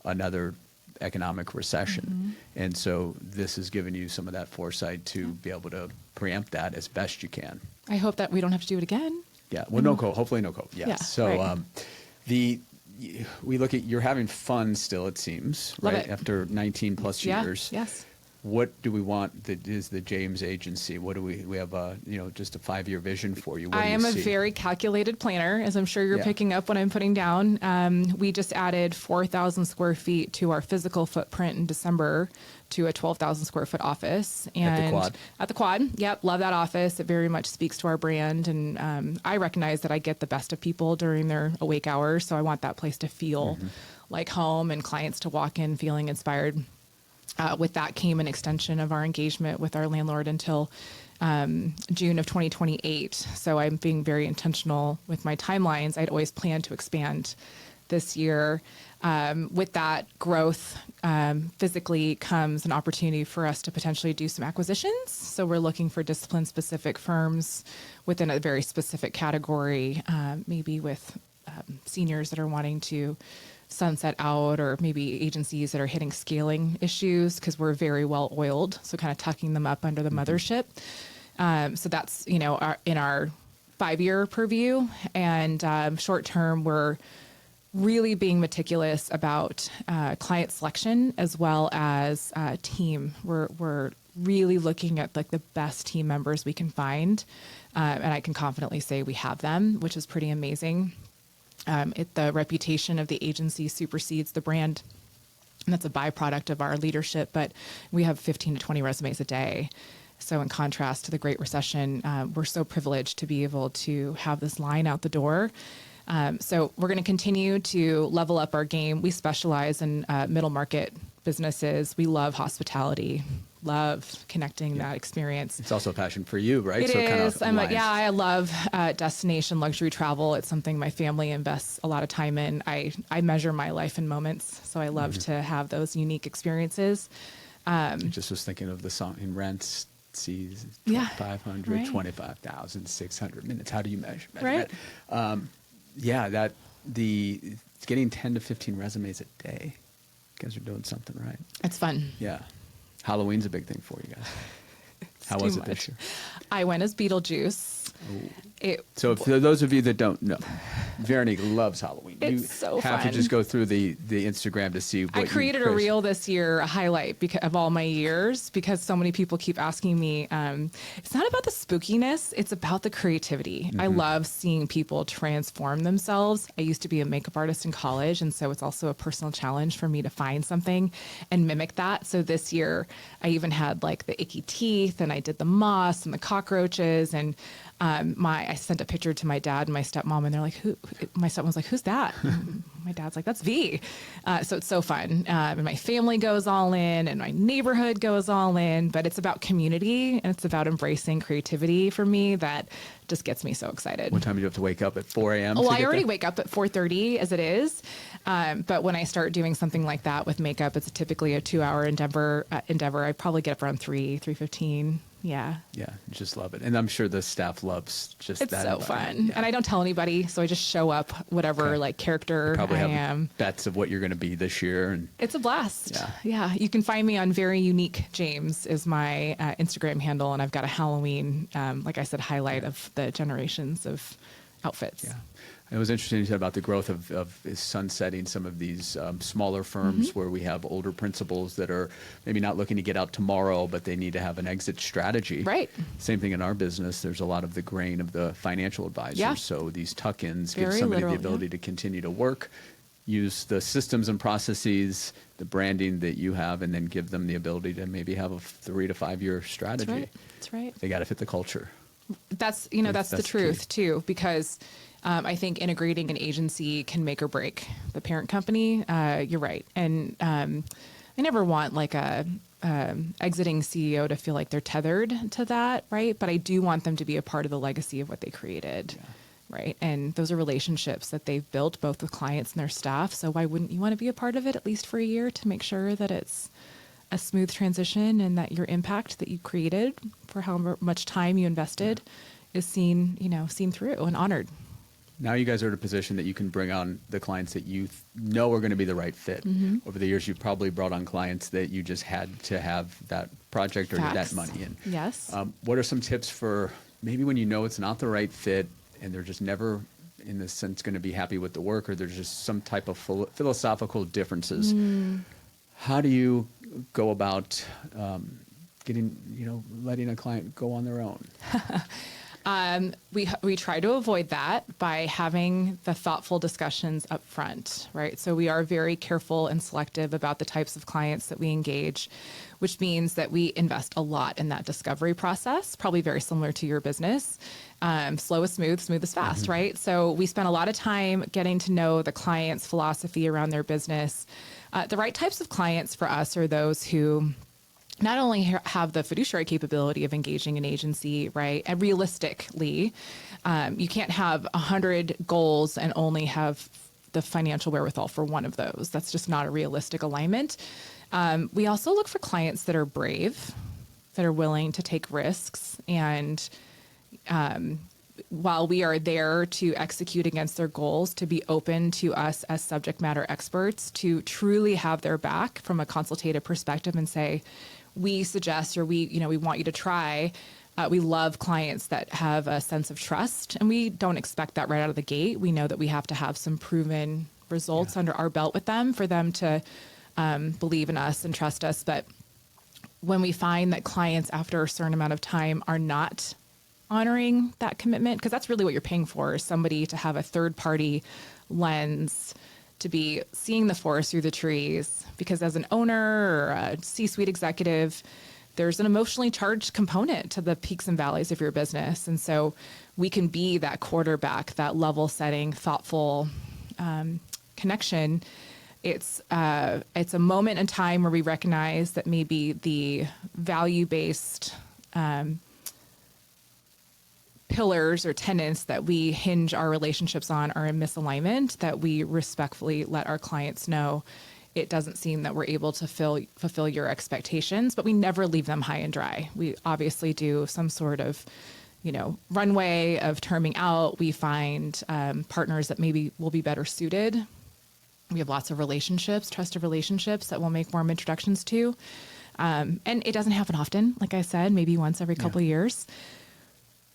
another economic recession. And so this has given you some of that foresight to be able to preempt that as best you can. I hope that we don't have to do it again. Yeah, well, no COVID, hopefully no COVID. Yeah, So right. we look at, you're having fun still, it seems, Love right? it. After 19 plus years. Yes. What do we want that is the James Agency? What do we have just a 5-year vision for you? What I do you am a see? very calculated planner, as I'm sure you're Yeah. picking up what I'm putting down. We just added 4,000 square feet to our physical footprint in December to a 12,000 square foot office. And At the Quad. Yep. Love that office. It very much speaks to our brand. And I recognize that I get the best of people during their awake hours. So I want that place to feel like home and clients to walk in feeling inspired. With that came an extension of our engagement with our landlord until June of 2028. So I'm being very intentional with my timelines. I'd always planned to expand this year. With that growth, physically comes an opportunity for us to potentially do some acquisitions. So we're looking for discipline-specific firms within a very specific category, maybe with seniors that are wanting to sunset out, or maybe agencies that are hitting scaling issues, because we're very well oiled. So kind of tucking them up under the mothership. So that's, in our 5-year purview. And short term, we're really being meticulous about client selection as well as team. We're really looking at like the best team members we can find. And I can confidently say we have them, which is pretty amazing. The reputation of the agency supersedes the brand. And that's a byproduct of our leadership, but we have 15 to 20 resumes a day. So in contrast to the Great Recession, we're so privileged to be able to have this line out the door. So we're going to continue to level up our game. We specialize in middle market businesses. We love hospitality, love connecting that experience. It's also a passion for you, right? It is. Kind of I love destination luxury travel. It's something my family invests a lot of time in. I measure my life in moments, so I love to have those unique experiences. I just was thinking of the song in Rents. Sees 500, right. 25,000, 600 minutes. How do you measure Right. it? It's getting 10 to 15 resumes a day. You guys are doing something right. It's fun. Yeah. Halloween's a big thing for you guys. How was it this year? I went as Beetlejuice. So for those of you that don't know, Veronique loves Halloween. It's you so have fun. to just go through the Instagram to see what I created a reel this year, a highlight of all my years, because so many people keep asking me. It's not about the spookiness; it's about the creativity. I love seeing people transform themselves. I used to be a makeup artist in college, and so it's also a personal challenge for me to find something and mimic that. So this year, I even had like the icky teeth, and I did the moss and the cockroaches, and I sent a picture to my dad and my stepmom, and they're like, "Who?" My stepmom's like, "Who's that?" My dad's like, "That's V." So it's so fun, and my family goes all in, and my neighborhood goes all in. But it's about community, and it's about embracing creativity for me. That just gets me so excited. What time do you have to wake up at 4 a.m.? Well, I already wake up at 4:30 as it is, but when I start doing something like that with makeup, it's typically a 2-hour endeavor. I probably get up around 3:15. Yeah. Yeah, just love it. And I'm sure the staff loves just It's that so environment. fun. Yeah. And I don't tell anybody, so I just show up whatever Okay. like character Probably I have am. bets of what you're going to be this year. And It's a blast. Yeah. Yeah. You can find me on Veronique James is my Instagram handle, and I've got a Halloween, like I said, highlight of the generations of outfits. yeah. It was interesting you said about the growth of sunsetting some of these smaller firms where we have older principals that are maybe not looking to get out tomorrow, but they need to have an exit strategy. Right. Same thing in our business. There's a lot of the grain of the financial advisors. Yeah. So these tuck-ins give Very somebody literal, the ability to continue to work, use the systems and processes, the branding that you have, and then give them the ability to maybe have a 3 to 5 year strategy. That's right. That's right. They got to fit the culture. That's the That's the truth key. too, because I think integrating an agency can make or break the parent company. You're right. And I never want like a exiting CEO to feel like they're tethered to that, right? But I do want them to be a part of the legacy of what they created. Right. And those are relationships that they've built both with clients and their staff. So why wouldn't you want to be a part of it at least for a year to make sure that it's a smooth transition and that your impact that you created for however much time you invested is seen through and honored. Now you guys are in a position that you can bring on the clients that you know are going to be the right fit. Over the years, you've probably brought on clients that you just had to have that project or that Facts. money in. Yes. What are some tips for maybe when you know it's not the right fit and they're just never, in this sense, going to be happy with the work, or there's just some type of philosophical differences? How do you go about letting a client go on their own? We try to avoid that by having the thoughtful discussions up front, right? So we are very careful and selective about the types of clients that we engage, which means that we invest a lot in that discovery process, probably very similar to your business. Slow is smooth, smooth is fast, right? So we spend a lot of time getting to know the client's philosophy around their business. The right types of clients for us are those who not only have the fiduciary capability of engaging an agency, right? And realistically, you can't have 100 goals and only have the financial wherewithal for one of those. That's just not a realistic alignment. We also look for clients that are brave, that are willing to take risks. And while we are there to execute against their goals, to be open to us as subject matter experts, to truly have their back from a consultative perspective and say, we suggest, or we want you to try. We love clients that have a sense of trust, and we don't expect that right out of the gate. We know that we have to have some proven results under our belt with them for them to believe in us and trust us. But when we find that clients after a certain amount of time are not honoring that commitment, because that's really what you're paying for, is somebody to have a third party lens, to be seeing the forest through the trees. Because as an owner or a C-suite executive, there's an emotionally charged component to the peaks and valleys of your business. And so we can be that quarterback, that level setting, thoughtful connection. It's a moment in time where we recognize that maybe the value-based pillars or tenets that we hinge our relationships on are in misalignment, that we respectfully let our clients know it doesn't seem that we're able to fulfill your expectations, but we never leave them high and dry. We obviously do some sort of, runway of terming out. We find partners that maybe will be better suited. We have lots of relationships, trusted relationships that we'll make warm introductions to. And it doesn't happen often, like I said, maybe once every couple of years.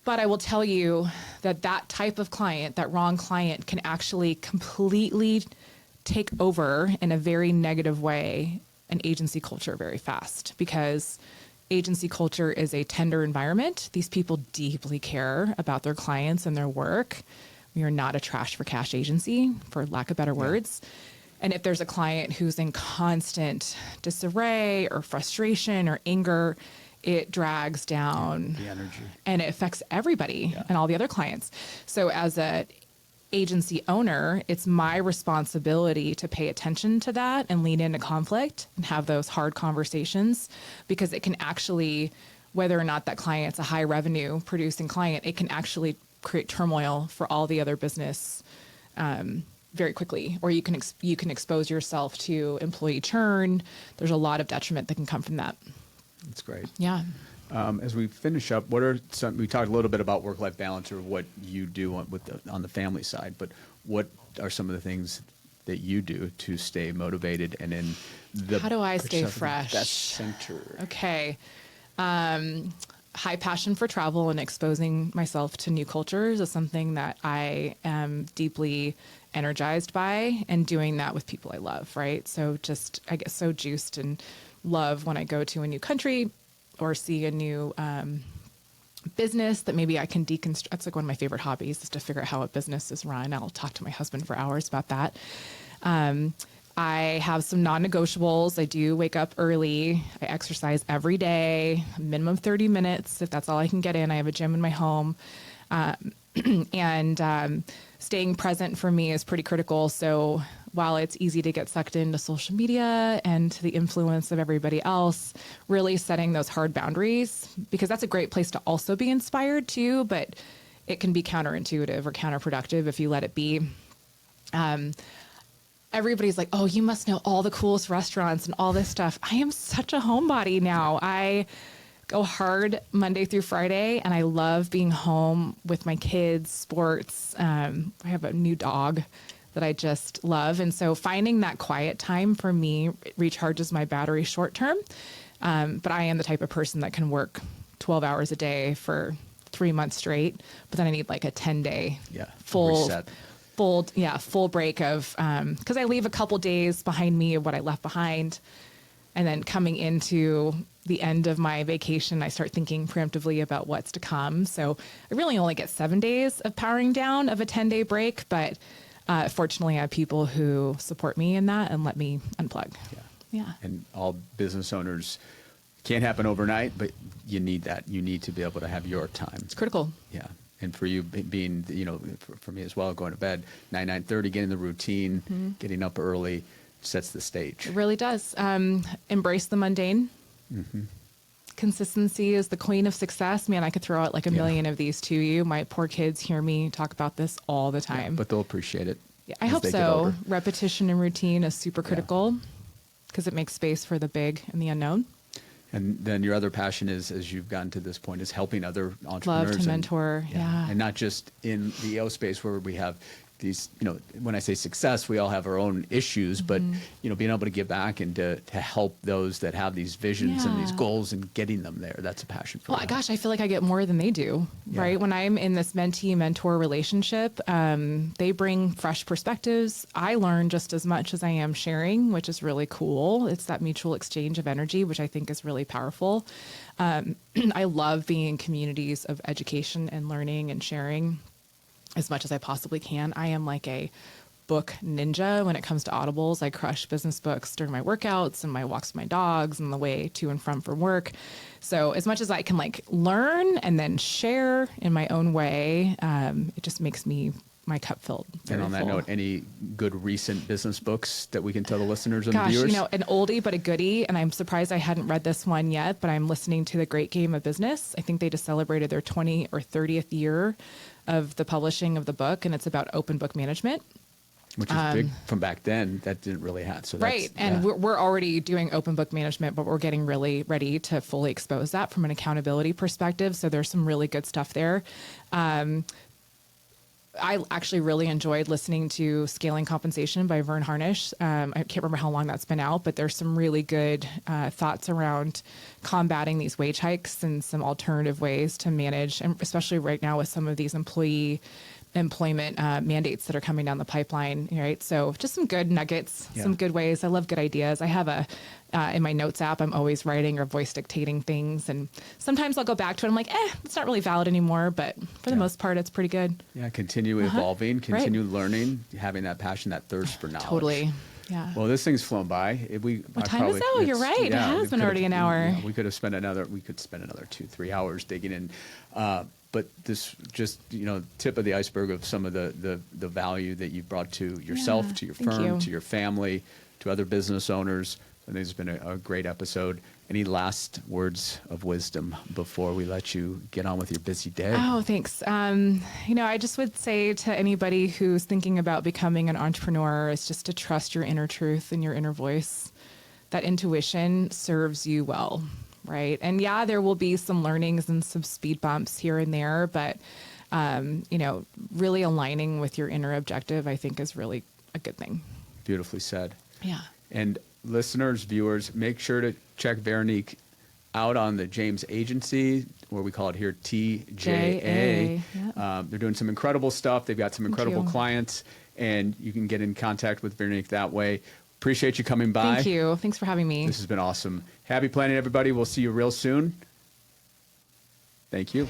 But I will tell you that type of client, that wrong client, can actually completely take over in a very negative way an agency culture very fast, because agency culture is a tender environment. These people deeply care about their clients and their work. We are not a trash for cash agency, for lack of better words. And if there's a client who's in constant disarray or frustration or anger, it drags down the energy, and it affects everybody and all the other clients. So as a agency owner, it's my responsibility to pay attention to that and lean into conflict and have those hard conversations, because it can actually, whether or not that client's a high revenue producing client, it can actually create turmoil for all the other business very quickly, or you can expose yourself to employee churn. There's a lot of detriment that can come from that. That's great. Yeah. As we finish up, what are some? We talked a little bit about work-life balance or what you do on the family side, but what are some of the things that you do to stay motivated and in the How do I stay perception fresh? best center? Okay. High passion for travel and exposing myself to new cultures is something that I am deeply energized by, and doing that with people I love, right? So just, I get so juiced and love when I go to a new country or see a new business that maybe I can deconstruct. That's like one of my favorite hobbies, is to figure out how a business is run. I'll talk to my husband for hours about that. I have some non-negotiables. I do wake up early. I exercise every day, minimum 30 minutes, if that's all I can get in. I have a gym in my home. And staying present for me is pretty critical. So while it's easy to get sucked into social media and to the influence of everybody else, really setting those hard boundaries, because that's a great place to also be inspired too, but it can be counterintuitive or counterproductive if you let it be. Everybody's like, oh, you must know all the coolest restaurants and all this stuff. I am such a homebody now. I go hard Monday through Friday, and I love being home with my kids, sports. I have a new dog that I just love. And so finding that quiet time for me recharges my battery short term. But I am the type of person that can work 12 hours a day for 3 months straight, but then I need like a 10-day full reset. Full break of, because I leave a couple days behind me of what I left behind. And then coming into the end of my vacation, I start thinking preemptively about what's to come. So I really only get 7 days of powering down of a 10-day break. But fortunately, I have people who support me in that and let me unplug. Yeah. And all business owners, can't happen overnight, but you need that. You need to be able to have your time. It's critical. Yeah. And for you being, for me as well, going to bed 9:30, getting the routine, getting up early, sets the stage. It really does. Embrace the mundane. Consistency is the queen of success. Man, I could throw out like a million of these to you. My poor kids hear me talk about this all the time. Yeah, but they'll appreciate it. Yeah, I hope so. Repetition and routine is super critical because it makes space for the big and the unknown. And then your other passion is, as you've gotten to this point, is helping other entrepreneurs. Love to mentor, And not just in the EO space where we have these, when I say success, we all have our own issues, but, being able to give back and to help those that have these visions and these goals and getting them there, that's a passion for me. Well, gosh, I feel like I get more than they do, right? When I'm in this mentee-mentor relationship, they bring fresh perspectives. I learn just as much as I am sharing, which is really cool. It's that mutual exchange of energy, which I think is really powerful. I love being in communities of education and learning and sharing as much as I possibly can. I am like a book ninja when it comes to audibles. I crush business books during my workouts and my walks with my dogs and the way to and from work. So as much as I can like learn and then share in my own way, it just makes my cup filled. And on that full. note, any good recent business books that we can tell the listeners and the viewers? An oldie but a goodie, and I'm surprised I hadn't read this one yet, but I'm listening to The Great Game of Business. I think they just celebrated their 20th or 30th year of the publishing of the book, and it's about open book management. Which is big from back then. That didn't really happen. So right. And we're already doing open book management, but we're getting really ready to fully expose that from an accountability perspective. So there's some really good stuff there. I actually really enjoyed listening to Scaling Compensation by Vern Harnish. I can't remember how long that's been out, but there's some really good thoughts around combating these wage hikes and some alternative ways to manage, and especially right now with some of these employment mandates that are coming down the pipeline, right? So just some good nuggets, some good ways. I love good ideas. I have in my notes app, I'm always writing or voice dictating things. And sometimes I'll go back to it. I'm like, it's not really valid anymore. But for the most part, it's pretty good. Yeah, continue evolving, continue learning, having that passion, that thirst for knowledge. Totally. Yeah. Well, this thing's flown by. What time is it? You're right. It has been already an hour. We could spend another 2-3 hours digging in. But this just, tip of the iceberg of some of the value that you've brought to yourself, to your firm, to your family, to other business owners. I think it's been a great episode. Any last words of wisdom before we let you get on with your busy day? Oh, thanks. I just would say to anybody who's thinking about becoming an entrepreneur is just to trust your inner truth and your inner voice. That intuition serves you well, right? And yeah, there will be some learnings and some speed bumps here and there, but really aligning with your inner objective, I think, is really a good thing. Beautifully said. Yeah. And listeners, viewers, make sure to check Veronique out on the James Agency, or we call it here TJA. Yeah. They're doing some incredible stuff. They've got some incredible you. clients, and you can get in contact with Veronique that way. Appreciate you coming by. Thank you. Thanks for having me. This has been awesome. Happy planning, everybody. We'll see you real soon. Thank you.